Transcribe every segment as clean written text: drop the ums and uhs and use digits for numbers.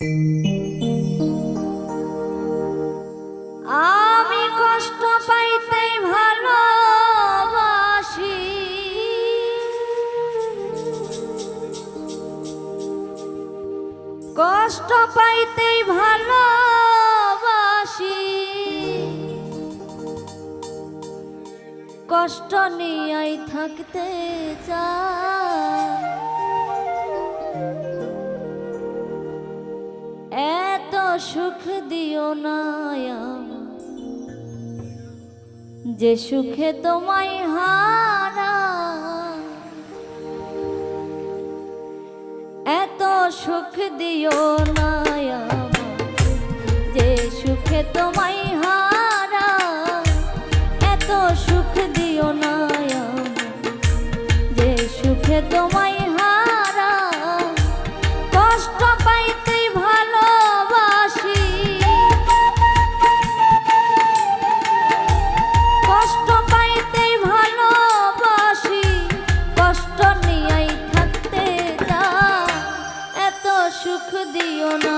আমি কষ্ট পাইতেই ভালোবাসি, কষ্ট পাইতেই ভালোবাসি, কষ্ট নিয়েই থাকতে চাই। এত সুখ দিও না যে সুখে তোমায় হারা, এত সুখ দিও না যে সুখে তোমায় হারা, এত সুখ দিও না যে সুখে তোমায় হারা, কষ্ট পাইতেই ভালোবাসি, কষ্ট পাইতেই ভালোবাসি, কষ্ট নিয়েই থাকতে চাই। এত সুখ দিও না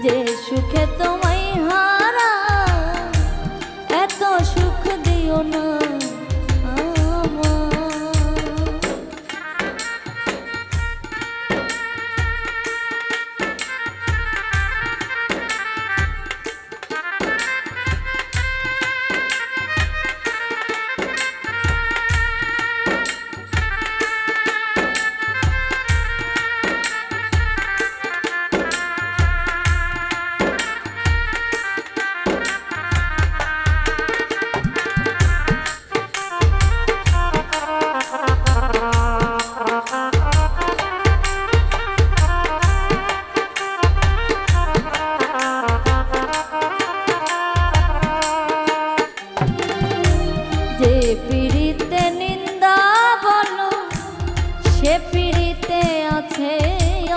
যে সুখে তোমায় হারা, এত সুখ দিও না। যে পীড়িতে নিন্দা বলো সে পীড়িতে আছে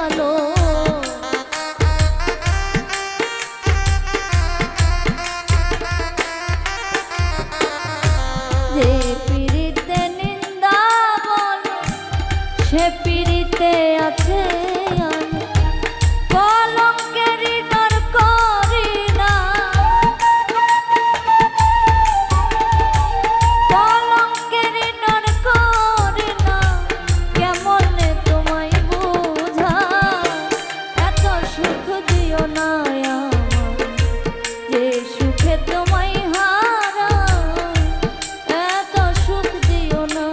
আলো, যে পীড়িতে নিন্দা বলো সে পীড়িতে আছে আলো, কলঙ্কেরই ডর করি না, কলঙ্কেরই ডর করি না, কেমনে তোমায় বুঝাই। এত সুখ দিও না যে সুখে তোমায় হারা, এত সুখ দিও না।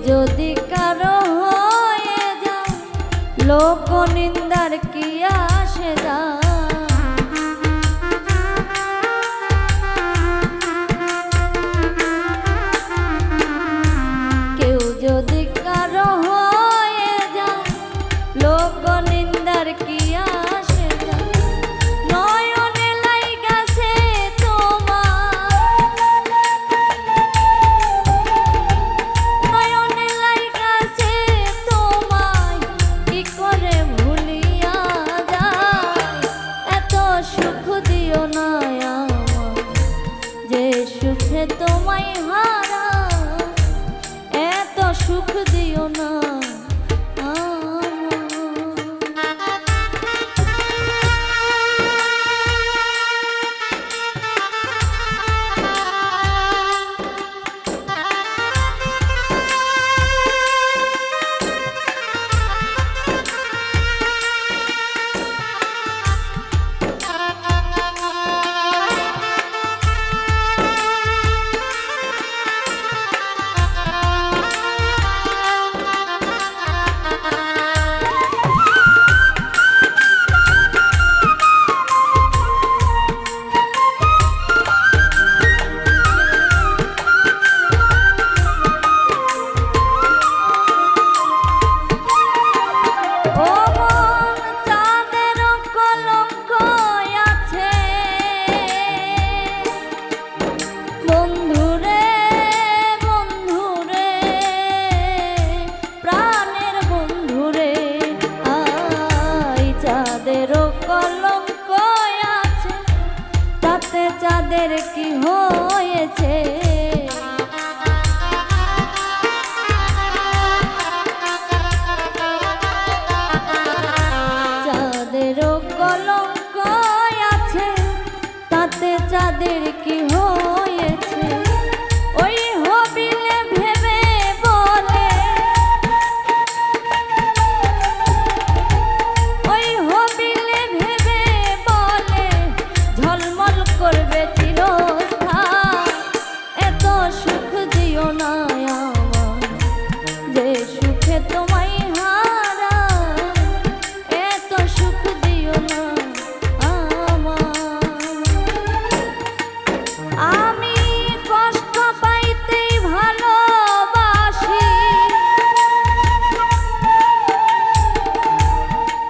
যদি কারো হয়ে যায় লোক নিন্দার কি আসে যায়, কেউ যদি কারো হয়ে যায় লোক নিন্দার কি আসে যায়, নয়নে লাইগাছে তোমার, নয়নে লাইগাছে তোমায় কি করে ভুলিয়া যায়। এত সুখ দিও না যে সুখে তোমায় হারা, এত সুখ দিও না। চাঁদের কি হয়েছে চাঁদেরও কলঙ্ক আছে তাতে চাঁদের কি হয়েছে ওই হবিলে ভেবে বলে ওই হবিলে ভেবে বলে ঝলমল করবে চিরস্থায়ী এত সুখ দিও না আমার যে সুখে তোমায় হারা এত সুখ দিও না আমি কষ্ট পাইতেই ভালোবাসি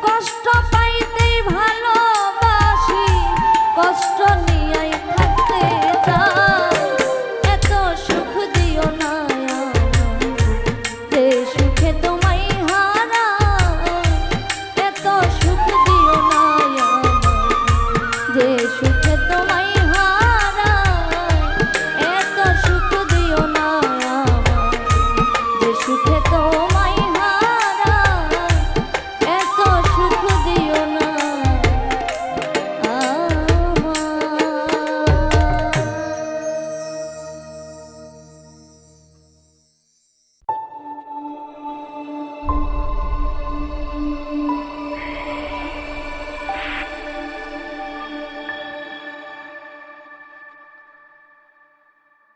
কষ্ট পাইতেই ভালোবাসি কষ্ট নিয়েই থাকতে চাই এত সুখ দিও না যে সুখে তোমায় হারা এত সুখ দিও না যে সুখে তোমায় হারা এত সুখ দিও না যে সুখে তোমায়